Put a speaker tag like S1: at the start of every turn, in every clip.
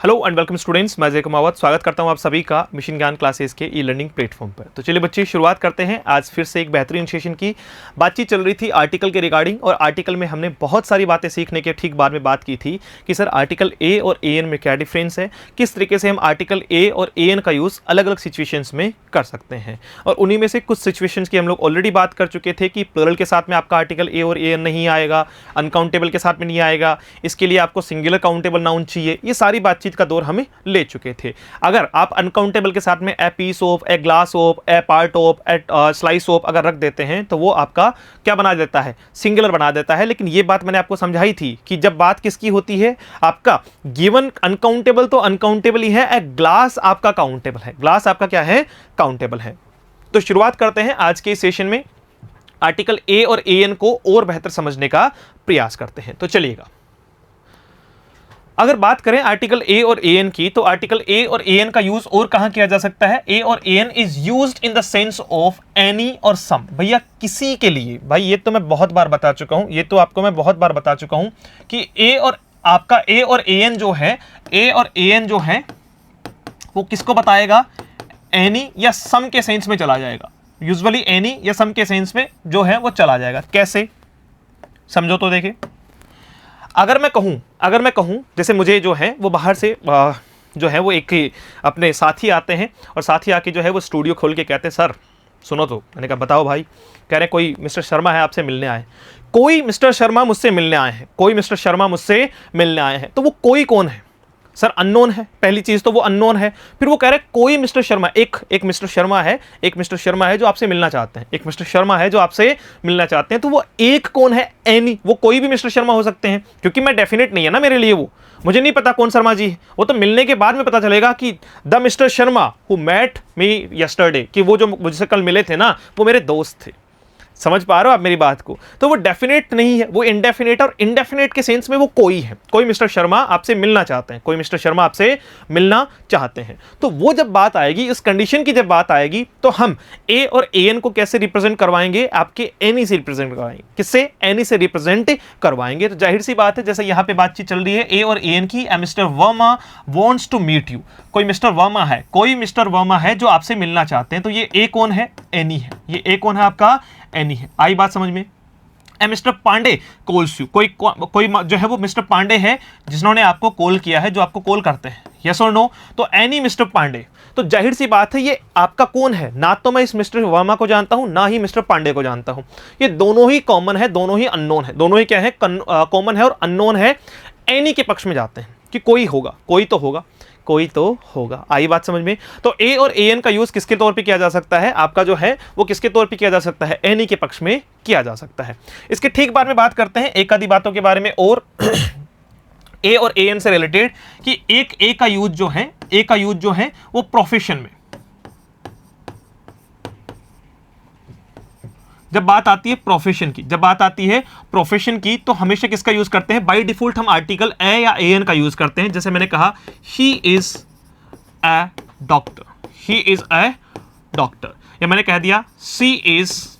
S1: Hello and welcome students, मैं जय कुमावत स्वागत करता हूं आप सभी का मिशन ज्ञान क्लासेस के ई लर्निंग प्लेटफॉर्म पर। तो चलिए बच्चे शुरुआत करते हैं। आज फिर से एक बेहतरीन सेशन की बातचीत चल रही थी आर्टिकल के रिगार्डिंग, और आर्टिकल में हमने बहुत सारी बातें सीखने के ठीक बाद में बात की थी कि सर आर्टिकल ए और ए एन में क्या डिफरेंस है, किस तरीके से हम आर्टिकल ए और ए एन का यूज़ अलग अलग सिचुएशंस में कर सकते हैं। और उन्हीं में से कुछ सिचुएशंस की हम लोग ऑलरेडी बात कर चुके थे कि प्लूरल के साथ में आपका आर्टिकल ए और ए एन नहीं आएगा, अनकाउंटेबल के साथ में नहीं आएगा, इसके लिए आपको सिंगुलर काउंटेबल नाउन चाहिए। ये सारी बातचीत का दौर हमें ले चुके थे। अगर आप अनकाउंटेबल के साथ में a piece of, a glass of, a part of, a slice of अगर रख देते हैं तो वो आपका क्या बना देता है, सिंगुलर बना देता है। लेकिन ये बात मैंने आपको समझाई थी कि जब बात किसकी होती है, आपका गिवन अनकाउंटेबल तो अनकाउंटेबल ही है, ए ग्लास आपका काउंटेबल है, ग्लास आपका क्या है, काउंटेबल है। तो शुरुआत करते हैं आज के सेशन में, आर्टिकल ए और ए एन को और बेहतर समझने का प्रयास करते हैं। तो चलिएगा, अगर बात करें आर्टिकल ए और ए एन की, तो आर्टिकल ए और ए एन का यूज और कहां किया जा सकता है। ए और A N is used in the sense of any और सम। भैया किसी के लिए, भाई ये तो मैं बहुत बार बता चुका हूं, ये तो आपको मैं बहुत बार बता चुका हूं कि ए और आपका ए और ए एन जो है, ए और ए एन जो है वो किसको बताएगा, एनी या सम के सेंस में चला जाएगा। यूजुअली एनी या सम के सेंस में जो है वो चला जाएगा। कैसे समझो तो देखें, अगर मैं कहूं जैसे मुझे जो है वो बाहर से जो है वो एक अपने साथी आते हैं और साथी आके जो है वो स्टूडियो खोल के कहते हैं सर सुनो तो। मैंने कहा बताओ भाई। कह रहे कोई मिस्टर शर्मा है आपसे मिलने आए, कोई मिस्टर शर्मा मुझसे मिलने आए हैं, कोई मिस्टर शर्मा मुझसे मिलने आए हैं। तो वो कोई कौन है सर, अननोन है। पहली चीज तो वो अननोन है। फिर वो कह रहे कोई मिस्टर शर्मा, एक मिस्टर शर्मा है, एक मिस्टर शर्मा है जो आपसे मिलना चाहते हैं, एक मिस्टर शर्मा है जो आपसे मिलना चाहते हैं। तो वो एक कौन है, एनी। वो कोई भी मिस्टर शर्मा हो सकते हैं, क्योंकि मैं डेफिनेट नहीं है ना मेरे लिए, वो मुझे नहीं पता कौन शर्मा जी है। वो तो मिलने के बाद में पता चलेगा कि the mister Sharma who met me yesterday, कि वो जो मुझसे कल मिले थे ना वो मेरे दोस्त थे। समझ पा रहे हो आप मेरी बात को। तो वो डेफिनेट नहीं है, वो इनडेफिनेट, और इनडेफिनेट के सेंस में वो कोई है। कोई मिस्टर शर्मा आपसे मिलना चाहते हैं, कोई मिस्टर शर्मा आपसे मिलना चाहते हैं। तो वो जब बात आएगी, इस कंडीशन की जब बात आएगी, तो हम ए और ए एन को कैसे रिप्रेजेंट करवाएंगे, आपके एनी से रिप्रेजेंट करवाएंगे। किससे, एनी से रिप्रेजेंट करवाएंगे। तो जाहिर सी बात है, जैसे यहां पे बातचीत चल रही है ए और ए एन की, mister Verma wants to meet you. कोई मिस्टर वर्मा है, कोई मिस्टर वर्मा है जो आपसे मिलना चाहते हैं। तो ये ए कौन है, एनी है। ये ए कौन है, आपका एनी है। आई बात समझ में। मिस्टर पांडे कॉल्स यू, कोई जो है वो मिस्टर पांडे है जिन्होंने आपको कॉल किया है, जो आपको कॉल करते हैं। यस और नो। तो एनी मिस्टर पांडे। तो जाहिर सी बात है, ये आपका कौन है, ना तो मैं इस मिस्टर वर्मा को जानता हूं, ना ही मिस्टर पांडे को जानता हूं। ये दोनों ही कॉमन है, दोनों ही अननोन है, दोनों ही क्या है, कॉमन है और अननोन है। एनी के पक्ष में जाते हैं कि कोई होगा, कोई तो होगा, कोई तो होगा। आई बात समझ में। तो ए और ए एन का यूज किसके तौर पे किया जा सकता है, आपका जो है वो किसके तौर पे किया जा सकता है, एनी के पक्ष में किया जा सकता है। इसके ठीक बाद में बात करते हैं एक आधी बातों के बारे में और ए और ए एन से रिलेटेड, कि एक ए का यूज जो है, ए का यूज जो है वो प्रोफेशन में, जब बात आती है प्रोफेशन की, जब बात आती है प्रोफेशन की, तो हमेशा किसका यूज करते हैं, बाय डिफॉल्ट हम आर्टिकल ए या ए एन का यूज करते हैं। जैसे मैंने कहा he is a doctor, he is a doctor, या मैंने कह दिया सी इज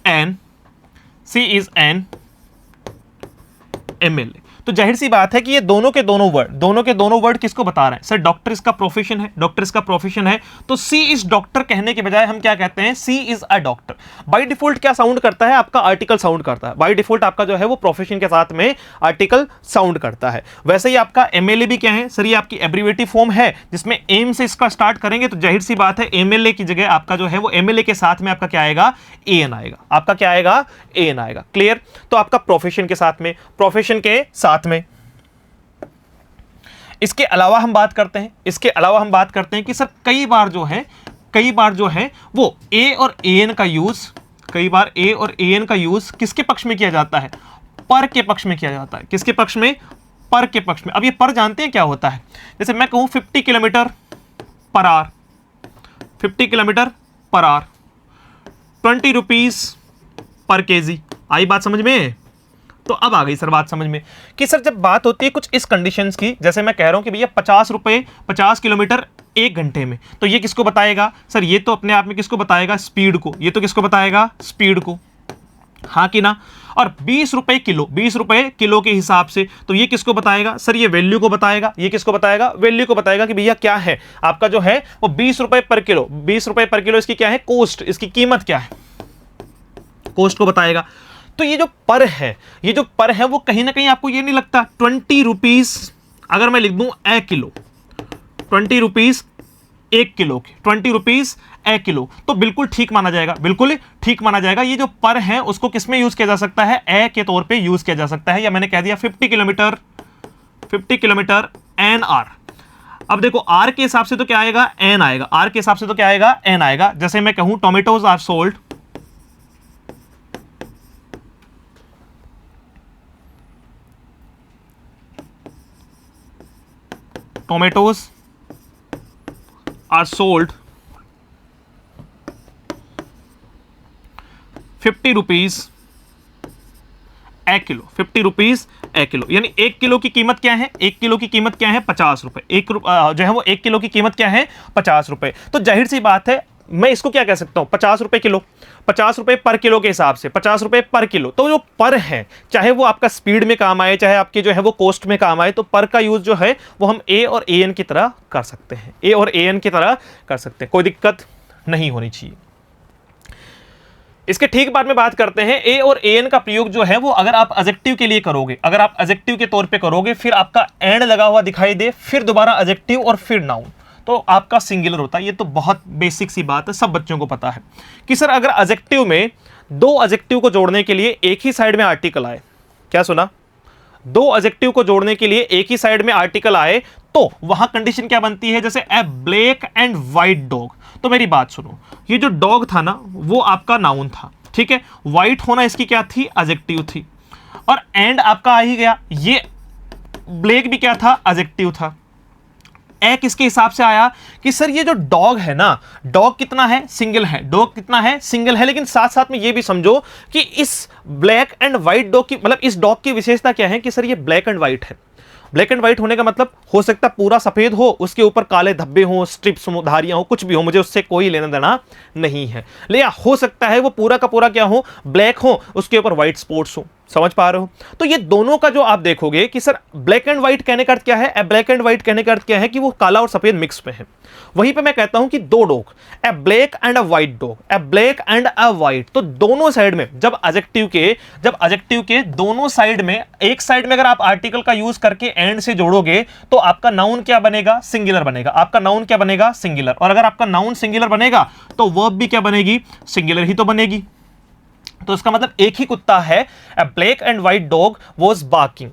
S1: एन एमएलए। तो जाहिर सी बात है कि ये दोनों के दोनों वर्ड किसको बता रहे हैं, सर डॉक्टर इसका प्रोफेशन है, डॉक्टर इसका प्रोफेशन है। तो सी इज डॉक्टर कहने के बजाय हम क्या कहते हैं, she is a doctor. By default क्या साउंड करता है, आपका आर्टिकल साउंड करता है। बाय डिफॉल्ट आपका जो है वो प्रोफेशन के साथ में आर्टिकल साउंड करता है। वैसे ही आपका एमएलए भी क्या है, सर ये आपकी एब्रीवेटिव फॉर्म है जिसमें एम से इसका स्टार्ट करेंगे। तो जाहिर सी बात है एमएलए की जगह आपका जो है वो एमएलए के साथ में आपका क्या आएगा, एएन आएगा। आपका क्या आएगा, एएन आएगा। क्लियर। तो आपका प्रोफेशन के साथ में, प्रोफेशन के साथ में। इसके अलावा हम बात करते हैं, कि सर कई बार जो है वो ए और ए एन का यूज, कई बार ए और ए एन का यूज किसके पक्ष में किया जाता है, पर के पक्ष में किया जाता है। किसके पक्ष में, पर के पक्ष में। अब ये पर जानते हैं क्या होता है, जैसे मैं कहूं 50 kilometre per hour, 50 kilometre per hour, 20 rupees per KG. आई बात समझ में। तो अब आ गई सर बात समझ में कि सर जब बात होती है कुछ इस कंडीशंस की, जैसे मैं कह रहा हूं कि भैया 50 रुपए 50 किलोमीटर 1 घंटे में, तो ये किसको बताएगा सर, ये तो अपने आप में किसको बताएगा, स्पीड को। ये तो किसको बताएगा, स्पीड को। हाँ कि ना। और 20 रुपए किलो, 20 रुपए किलो के हिसाब से, तो ये किसको बताएगा सर? ये वैल्यू को बताएगा। ये किसको बताएगा? वैल्यू को बताएगा कि भैया क्या है आपका जो है वो 20 रुपए पर किलो, 20 रुपए पर किलो इसकी क्या है? कॉस्ट, इसकी कीमत क्या है? कॉस्ट को बताएगा। तो ये जो पर है, ये जो पर है वो कहीं ना कहीं आपको ये नहीं लगता 20 रुपीज अगर मैं लिख दूं ए किलो, 20 रुपीज 1 किलो के, 20 रुपीज ए किलो, तो बिल्कुल ठीक माना जाएगा, बिल्कुल ठीक माना जाएगा। ये जो पर है उसको किसमें यूज किया जा सकता है? ए के तौर पे यूज किया जा सकता है, या मैंने कह दिया 50 किलोमीटर, 50 किलोमीटर एन आर। अब देखो आर के हिसाब से तो क्या आएगा? एन आएगा। आर के हिसाब से तो क्या आएगा? एन आएगा। जैसे मैं कहूं tomatoes are sold, tomatoes are sold 50 rupees a kilo, 50 rupees a kilo, यानी 1 किलो की कीमत क्या है? 1 किलो की कीमत क्या है? 50 रुपए। जो है वो 1 किलो की कीमत क्या है? 50 रुपए। तो जाहिर सी बात है मैं इसको क्या कह सकता हूं? 50 रुपए किलो, 50 रुपए पर किलो के हिसाब से 50 रुपए पर किलो। तो जो पर है, चाहे वो आपका स्पीड में काम आए, चाहे आपके जो है वो कॉस्ट में काम आए, तो पर का यूज जो है वो हम ए और ए एन की तरह कर सकते हैं, ए और ए एन की तरह कर सकते हैं, कोई दिक्कत नहीं होनी चाहिए। इसके ठीक बाद में बात करते हैं ए और ए एन का प्रयोग जो है वो अगर आप एडजेक्टिव के लिए करोगे, अगर आप एडजेक्टिव के तौर पे करोगे, फिर आपका एंड लगा हुआ दिखाई दे, फिर दोबारा एडजेक्टिव और फिर नाउन, तो आपका सिंगुलर होता है। ये तो बहुत बेसिक सी बात है, सब बच्चों को पता है कि सर अगर एडजेक्टिव में दो एडजेक्टिव को जोड़ने के लिए एक ही साइड में आर्टिकल आए, क्या सुना? दो एडजेक्टिव को जोड़ने के लिए एक ही साइड में आर्टिकल आए, तो वहां कंडीशन क्या बनती है? जैसे a black and white dog. तो मेरी बात सुनो, ये जो डॉग था ना वो आपका नाउन था, ठीक है, व्हाइट होना इसकी क्या थी? एडजेक्टिव थी, और एंड आपका आ ही गया। ये ब्लैक भी क्या था? एडजेक्टिव था। ए किसके हिसाब से आया कि सर ये जो डॉग है ना, डॉग कितना है? सिंगल है। डॉग कितना है? सिंगल है। लेकिन साथ साथ में ये भी समझो कि इस ब्लैक एंड व्हाइट डॉग की, मतलब इस डॉग की विशेषता क्या है कि सर ये ब्लैक एंड व्हाइट है। ब्लैक एंड व्हाइट होने का मतलब हो सकता है पूरा सफेद हो, उसके ऊपर काले धब्बे हो, स्ट्रिप्स हो, धारियां हो, कुछ भी हो, मुझे उससे कोई लेना देना नहीं है। ले हो सकता है वो पूरा का पूरा क्या हो? ब्लैक हो, उसके ऊपर व्हाइट स्पॉट्स हो। समझ पा रहे हो? तो ये दोनों का जो आप देखोगे कि सर ब्लैक एंड व्हाइट कहने का अर्थ क्या है? ब्लैक एंड व्हाइट कहने का अर्थ क्या है कि वो काला और सफेद मिक्स में है। वहीं पे मैं कहता हूं कि दो dog, A black and a white dog, A black and a white, तो दोनों साइड में जब एडजेक्टिव के दोनों साइड में, एक साइड में अगर आप आर्टिकल का यूज करके एंड से जोड़ोगे तो आपका नाउन क्या बनेगा? सिंगुलर बनेगा। आपका नाउन क्या बनेगा? सिंगुलर। और अगर आपका नाउन सिंगुलर बनेगा तो वर्ब भी क्या बनेगी? सिंगुलर ही तो बनेगी। तो इसका मतलब एक ही कुत्ता है, a black and white dog was barking,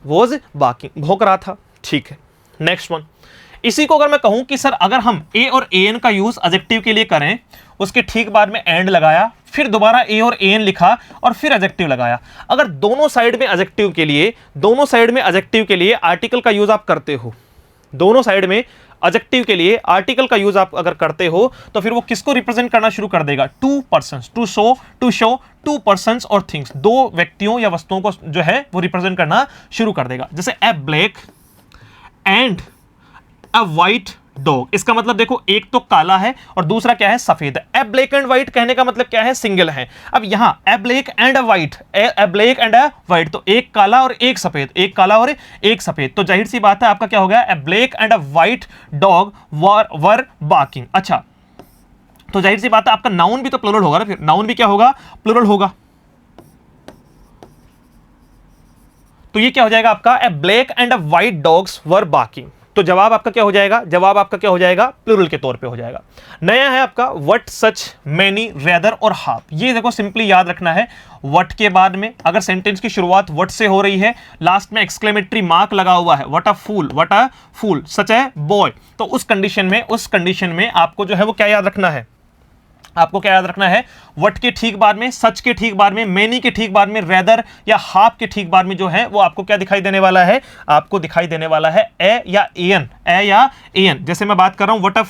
S1: भौंक रहा था। ठीक है, नेक्स्ट वन। इसी को अगर मैं कहूं कि सर अगर हम ए और ए एन का यूज एडजेक्टिव के लिए करें, उसके ठीक बाद में एंड लगाया, फिर दोबारा ए और ए एन लिखा और फिर एडजेक्टिव लगाया। अगर दोनों साइड में एडजेक्टिव के लिए आर्टिकल का यूज आप करते हो, दोनों साइड में एडजेक्टिव के लिए आर्टिकल का यूज आप अगर करते हो, तो फिर वो किसको रिप्रेजेंट करना शुरू कर देगा? Two persons, to show two persons और थिंग्स, दो व्यक्तियों या वस्तुओं को जो है वो रिप्रेजेंट करना शुरू कर देगा। जैसे a black and a white dog, इसका मतलब देखो एक तो काला है और दूसरा क्या है? सफेद है। ए ब्लैक एंड व्हाइट कहने का मतलब क्या है? सिंगल है। अब यहां a black and a white, a black and a white, तो एक काला और एक सफेद, एक काला और एक सफेद, तो जाहिर सी बात है आपका क्या हो गया? A black and a white dog were barking. अच्छा, तो जाहिर सी बात है आपका नाउन भी तो प्लूरल होगा ना, फिर नाउन भी क्या होगा? प्लूरल होगा। तो ये क्या हो जाएगा आपका? A black and a white dogs were barking. तो जवाब आपका क्या हो जाएगा? जवाब आपका क्या हो जाएगा? प्लूरल के तौर पे हो जाएगा। नया है आपका व्हाट, सच, मेनी, रेदर और हाफ। ये देखो सिंपली याद रखना है, व्हाट के बाद में अगर सेंटेंस की शुरुआत व्हाट से हो रही है, लास्ट में एक्सक्लेमेटरी मार्क लगा हुआ है, व्हाट अ फूल, सच है बॉय, तो उस कंडीशन में आपको जो है वो क्या याद रखना है? आपको क्या याद रखना है? व्हाट के ठीक बाद में, सच के ठीक बाद में, मेनी के ठीक बाद में, रेदर या हाफ के ठीक बाद में जो है वो आपको क्या दिखाई देने वाला है? आपको दिखाई देने वाला है ए या एन। जैसे मैं बात कर रहा हूं व्हाट ए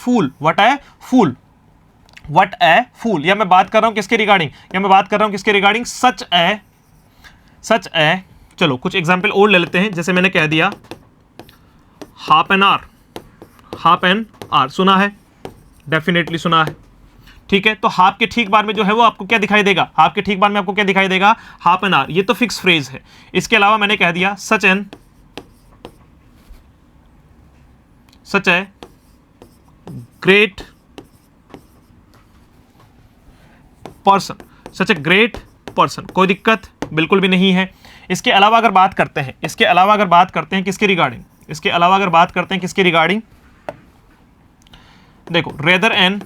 S1: फूल, या मैं बात कर रहा हूं किसके रिगार्डिंग? सच ए। चलो कुछ एग्जाम्पल और ले लेते हैं। जैसे मैंने कह दिया हाफ एन आवर, सुना है? डेफिनेटली सुना है। ठीक है, तो हाफ के ठीक बाद में जो है वो आपको क्या दिखाई देगा, हाफ के ठीक बाद में आपको क्या दिखाई देगा, हाफ एन आवर। ये तो फिक्स फ्रेज है। इसके अलावा मैंने कह दिया such a great person, such a great person, कोई दिक्कत बिल्कुल भी नहीं है। इसके अलावा अगर बात करते हैं, इसके अलावा अगर बात करते हैं किसके रिगार्डिंग, इसके अलावा अगर बात करते हैं किसके रिगार्डिंग, देखो rather an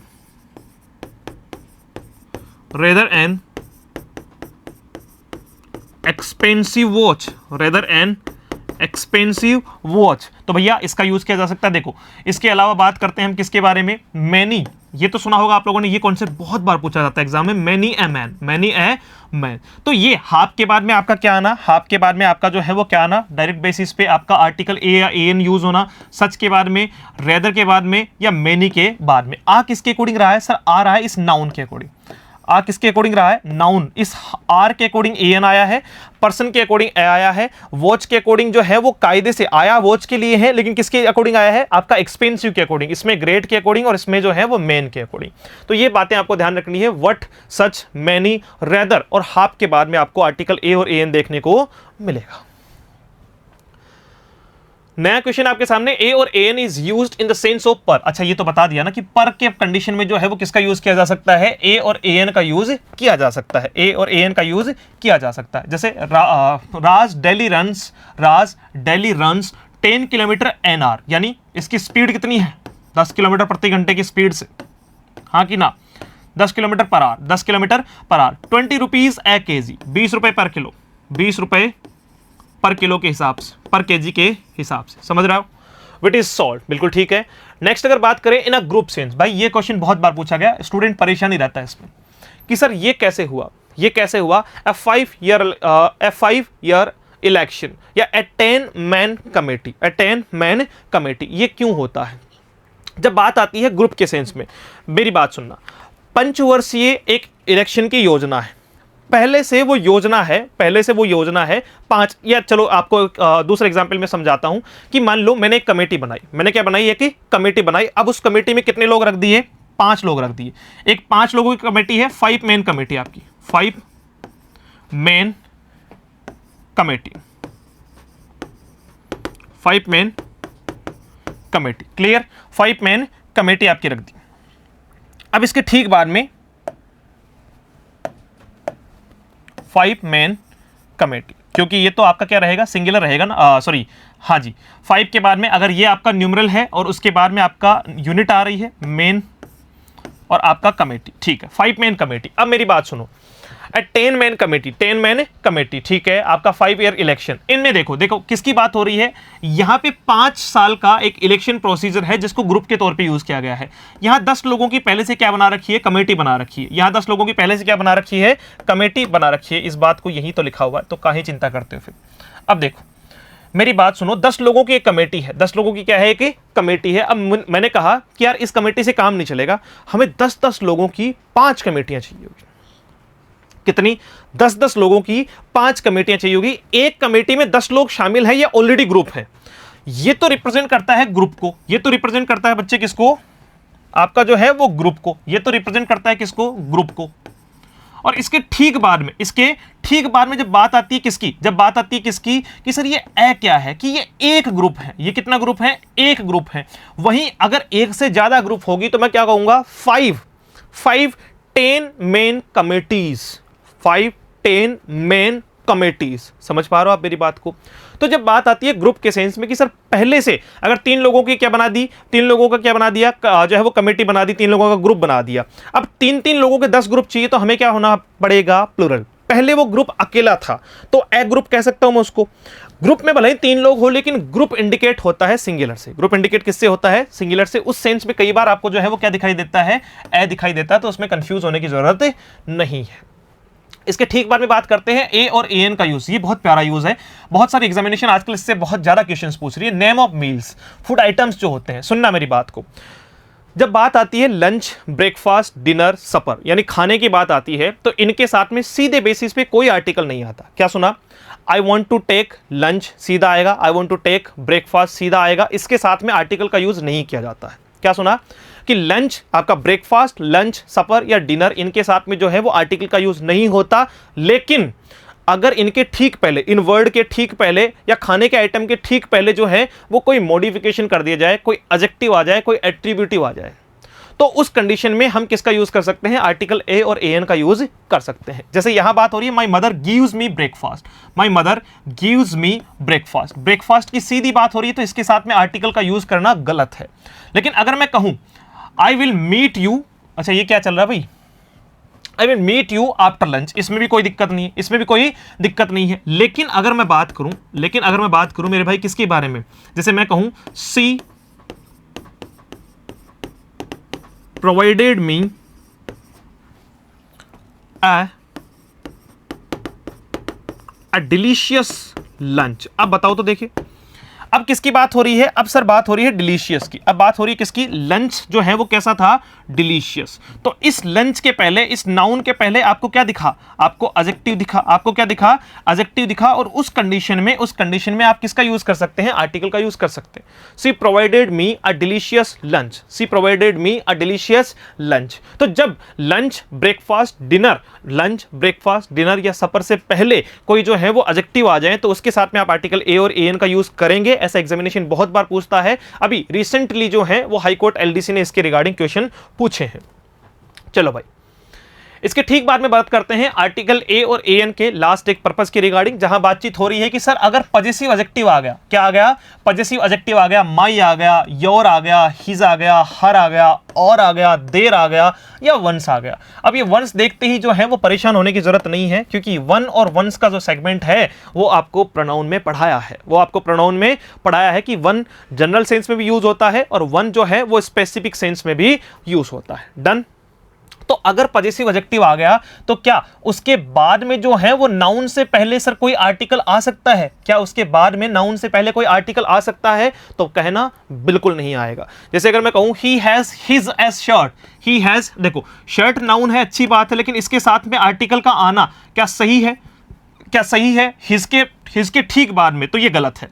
S1: expensive watch, rather an expensive watch, तो भैया इसका यूज किया जा सकता है। देखो इसके अलावा बात करते हैं हम किसके बारे में, मैनी, ये तो सुना होगा आप लोगों ने, ये कॉन्सेप्ट बहुत बार पूछा जाता है एग्जाम में, मैनी ए मैन। तो ये हाफ के बाद में आपका क्या आना, हाफ के बाद में आपका जो है वो क्या आना, डायरेक्ट बेसिस पे आपका आर्टिकल ए या एन यूज होना, सच के बाद में, रेदर के बाद में, या मैनी के बाद में। आ किसके अकॉर्डिंग रहा है सर, आ रहा है इस नाउन के अकॉर्डिंग। आ किसके अकॉर्डिंग रहा है, नाउन, इस आर के अकॉर्डिंग ए एन आया है, पर्सन के अकॉर्डिंग ए आया है, वॉच के अकॉर्डिंग जो है वो कायदे से आया वॉच के लिए है, लेकिन किसके अकॉर्डिंग आया है, आपका एक्सपेंसिव के अकॉर्डिंग, इसमें ग्रेट के अकॉर्डिंग और इसमें जो है वो मेन के अकॉर्डिंग। तो ये बातें आपको ध्यान रखनी है, व्हाट, सच, मैनी, रेदर और हाफ के बाद में आपको आर्टिकल ए और ए एन देखने को मिलेगा। नया क्वेश्चन आपके सामने, ए और an is used in the sense of per. अच्छा ये तो बता दिया ना कि पर के कंडीशन में जो है वो किसका यूज किया जा सकता है, ए और ए एन का यूज किया जा सकता है, ए और ए एन का यूज किया जा सकता है। जैसे Raj daily runs 10 kilometre an hour, यानी इसकी स्पीड कितनी है, 10 किलोमीटर प्रति घंटे की स्पीड से, हाँ कि ना, 10 kilometre per hour, 10 kilometre per hour. 20 rupees a KG, 20 रुपए पर किलो, 20 रुपए पर किलो के हिसाब से, पर केजी के हिसाब से, समझ रहे हो, विट इज सॉल्ट, बिल्कुल ठीक है। नेक्स्ट अगर बात करें इन अ ग्रुप सेंस, भाई ये क्वेश्चन बहुत बार पूछा गया, स्टूडेंट परेशान ही रहता है इसमें कि सर ये कैसे हुआ, ये कैसे हुआ, ए 5 ईयर इलेक्शन या ए 10 मैन कमेटी, ये क्यों होता है। जब बात आती है ग्रुप के सेंस में, मेरी बात सुनना, पंचवर्षीय एक इलेक्शन की योजना है, पहले से वो योजना है 5, या चलो आपको दूसरे एग्जांपल में समझाता हूं कि मान लो मैंने एक कमेटी बनाई, मैंने क्या बनाई है कि कमेटी बनाई, अब उस कमेटी में कितने लोग रख दिए, 5 लोग रख दिए, एक 5 लोगों की कमेटी है, 5 मैन कमेटी आपकी, 5 man committee, 5 man committee, clear, 5 man committee आपकी रख दी। अब इसके ठीक बाद में 5 मैन कमेटी, क्योंकि ये तो आपका क्या रहेगा, सिंगुलर रहेगा ना, सॉरी हाँ जी, 5 के बाद में अगर ये आपका न्यूमरल है और उसके बाद में आपका यूनिट आ रही है मेन और आपका कमेटी, ठीक है, 5 मैन कमेटी। अब मेरी बात सुनो, 10 मैन कमेटी, ठीक है, आपका 5 ईयर इलेक्शन, इनमें देखो किसकी बात हो रही है, यहां पे 5 साल का एक इलेक्शन प्रोसीजर है जिसको ग्रुप के तौर पे यूज किया गया है। यहां 10 लोगों की पहले से क्या बना रखी है, कमेटी बना रखी है, यहां 10 लोगों की पहले से क्या बना रखी है, कमेटी बना रखी है, इस बात को यही तो लिखा हुआ है, तो काहे चिंता करते हो फिर। अब देखो मेरी बात सुनो, 10 लोगों की एक कमेटी है, 10 लोगों की क्या है कि कमेटी है। अब मैंने कहा कि यार इस कमेटी से काम नहीं चलेगा, हमें 10-10 लोगों की 5 कमेटियां चाहिए होगी, कितनी, 10-10 लोगों की 5 कमेटियां चाहिए होगी। एक कमेटी में 10 लोग शामिल हैं या ऑलरेडी ग्रुप है, ये तो रिप्रेजेंट करता है ग्रुप को, ये तो रिप्रेजेंट करता है बच्चे किसको, आपका जो है वो ग्रुप को, ये तो रिप्रेजेंट करता है किसको, ग्रुप को। और इसके ठीक बाद में जब बात आती है किसकी, कि सर ये ए क्या है, कि ये एक ग्रुप है, ये कितना ग्रुप है, एक ग्रुप है। वहीं अगर एक से ज्यादा ग्रुप होगी तो मैं क्या कहूंगा, 10 मेन कमेटीज, समझ पा रहे हो आप मेरी बात को। तो जब बात आती है ग्रुप के सेंस में कि सर पहले से अगर 3 लोगों की क्या बना दी, 3 लोगों का क्या बना दिया, जो है वो कमेटी बना दी, 3 लोगों का ग्रुप बना दिया। अब 3-3 लोगों के 10 ग्रुप चाहिए तो हमें क्या होना पड़ेगा, प्लूरल। पहले वो ग्रुप अकेला था तो ए ग्रुप कह सकता हूं मैं उसको। ग्रुप में भले ही 3 लोग हो लेकिन ग्रुप इंडिकेट होता है सिंगुलर से। ग्रुप इंडिकेट किससे होता है, सिंगुलर से। उस सेंस में कई बार आपको जो है वो क्या दिखाई देता है, ए दिखाई देता है, तो उसमें कंफ्यूज होने की जरूरत नहीं है। इसके ठीक बाद में बात करते हैं ए और एन का यूज। ये बहुत प्यारा यूज है, बहुत सारी एग्जामिनेशन आजकल इससे बहुत ज्यादा क्वेश्चंस पूछ रही है। Name of meals, food items जो होते हैं, सुनना मेरी बात को। जब बात आती है लंच, ब्रेकफास्ट, डिनर, सपर, यानी खाने की बात आती है, तो इनके साथ में सीधे बेसिस पे कोई आर्टिकल नहीं आता। क्या सुना, I want to take lunch सीधा आएगा, I want to take breakfast सीधा आएगा, इसके साथ में आर्टिकल का यूज नहीं किया जाता है। क्या सुना कि लंच, आपका ब्रेकफास्ट, लंच, सपर या डिनर, इनके साथ में जो है वो आर्टिकल का यूज नहीं होता, लेकिन अगर इनके ठीक पहले, इन वर्ड के ठीक पहले या खाने के आइटम के ठीक पहले जो है वो कोई मॉडिफिकेशन कर दिया जाए, कोई एडजेक्टिव आ जाए, कोई एट्रीब्यूटिव आ जाए, तो उस कंडीशन में हम किसका यूज कर सकते हैं? आर्टिकल ए और एन का यूज कर सकते हैं। जैसे यहां बात हो रही है my mother gives me breakfast, my mother gives me breakfast, breakfast की सीधी बात हो रही है, तो इसके साथ में आर्टिकल का यूज करना गलत है। लेकिन अगर मैं कहूं आई विल मीट यू, अच्छा ये क्या चल रहा है भाई, I will meet you after lunch, इसमें भी कोई दिक्कत नहीं है, इसमें भी कोई दिक्कत नहीं है। लेकिन अगर मैं बात करूं मेरे भाई किसके बारे में, जैसे मैं कहूं she provided me a delicious lunch. अब बताओ तो देखिए, अब किसकी बात हो रही है? अब सर बात हो रही है डिलीशियस की। अब बात हो रही है किसकी? लंच जो है वो कैसा था? डिलीशियस। तो इस लंच के पहले, इस नाउन के पहले आपको क्या दिखा? आपको एडजेक्टिव दिखा। आपको क्या दिखा? एडजेक्टिव दिखा। और उस कंडीशन में आप किसका यूज कर सकते हैं? आर्टिकल का यूज कर सकते हैं। She provided me a delicious lunch, she provided me a delicious lunch. तो जब lunch, breakfast, dinner, lunch, breakfast, dinner या सपर से पहले कोई जो है वो एडजेक्टिव आ जाए, तो उसके साथ में आप आर्टिकल ए और एन का यूज करेंगे। ऐसा एग्जामिनेशन बहुत बार पूछता है। अभी रिसेंटली जो है वो हाई कोर्ट एलडीसी ने इसके रिगार्डिंग क्वेश्चन पूछे हैं। चलो भाई, इसके ठीक बाद में बात करते हैं आर्टिकल ए और एन के लास्ट एक पर्पस के रिगार्डिंग, जहां बातचीत हो रही है कि सर अगर पॉजेसिव एडजेक्टिव आ गया, क्या आ गया? पॉजेसिव एडजेक्टिव आ गया, माई आ गया, योर आ गया, हिज आ गया, हर आ गया, और आ गया, देर आ गया, या वंस आ गया। अब ये वंस देखते ही जो है वो परेशान होने की जरूरत नहीं है, क्योंकि वन और वंस का जो सेगमेंट है वो आपको प्रोनाउन में पढ़ाया है। वो आपको प्रोनाउन में पढ़ाया है कि वन जनरल सेंस में भी यूज होता है और वन जो है वो स्पेसिफिक सेंस में भी यूज होता है। डन। तो अगर पॉजेसिव एडजेक्टिव आ गया तो क्या उसके बाद में जो है वो नाउन से पहले सर कोई आर्टिकल आ सकता है? क्या उसके बाद में नाउन से पहले कोई आर्टिकल आ सकता है? तो कहना बिल्कुल नहीं आएगा। जैसे अगर मैं कहूं he has his age shirt, he has, देखो शर्ट नाउन है, अच्छी बात है, लेकिन इसके साथ में आर्टिकल का आना क्या सही है? क्या सही है? हिज के ठीक बाद में, तो ये गलत है।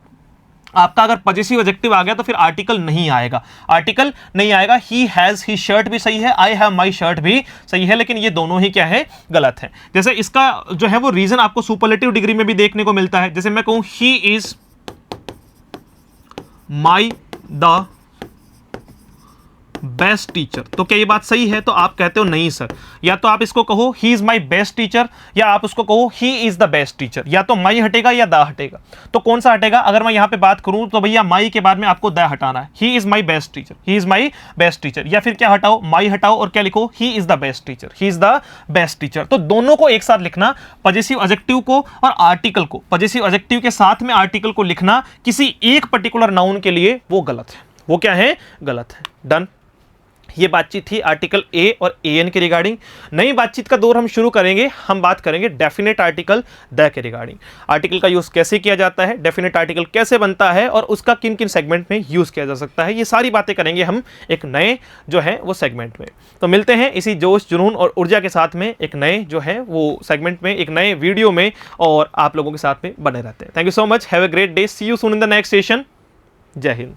S1: आपका अगर पॉजेसिव एडजेक्टिव आ गया तो फिर आर्टिकल नहीं आएगा, आर्टिकल नहीं आएगा। ही हैज ही शर्ट भी सही है, आई हैव माई शर्ट भी सही है, लेकिन ये दोनों ही क्या है? गलत है। जैसे इसका जो है वो रीजन आपको सुपरलेटिव डिग्री में भी देखने को मिलता है। जैसे मैं कहूं he is my the best teacher, तो क्या ये बात सही है? तो आप कहते हो नहीं सर। या तो आप इसको कहो he is my best teacher, या आप उसको कहो he is the best teacher. या तो माई हटेगा या द हटेगा, तो कौन सा हटेगा? अगर मैं यहां पे बात करूं तो भैया माई के बाद में आपको द हटाना है। He is my best teacher, he is my best teacher. या फिर क्या हटाओ? माई हटाओ और क्या लिखो? He is the best teacher, he is the best teacher. तो दोनों को एक साथ लिखना, पॉजेसिव एडजेक्टिव को और आर्टिकल को, पॉजेसिव एडजेक्टिव के साथ में आर्टिकल को लिखना किसी एक पर्टिकुलर नाउन के लिए, वो गलत है। वो क्या है? गलत है। डन। ये बातचीत थी आर्टिकल ए और एन के रिगार्डिंग। नई बातचीत का दौर हम शुरू करेंगे, हम बात करेंगे डेफिनेट आर्टिकल द के रिगार्डिंग। आर्टिकल का यूज कैसे किया जाता है, डेफिनेट आर्टिकल कैसे बनता है और उसका किन किन सेगमेंट में यूज किया जा सकता है, ये सारी बातें करेंगे हम एक नए जो है वो सेगमेंट में। तो मिलते हैं इसी जोश, जुनून और ऊर्जा के साथ में एक नए जो है वो सेगमेंट में, एक नए वीडियो में, और आप लोगों के साथ में बने रहते हैं। Thank you so much, have a great day, see you soon in the next session. जय हिंद।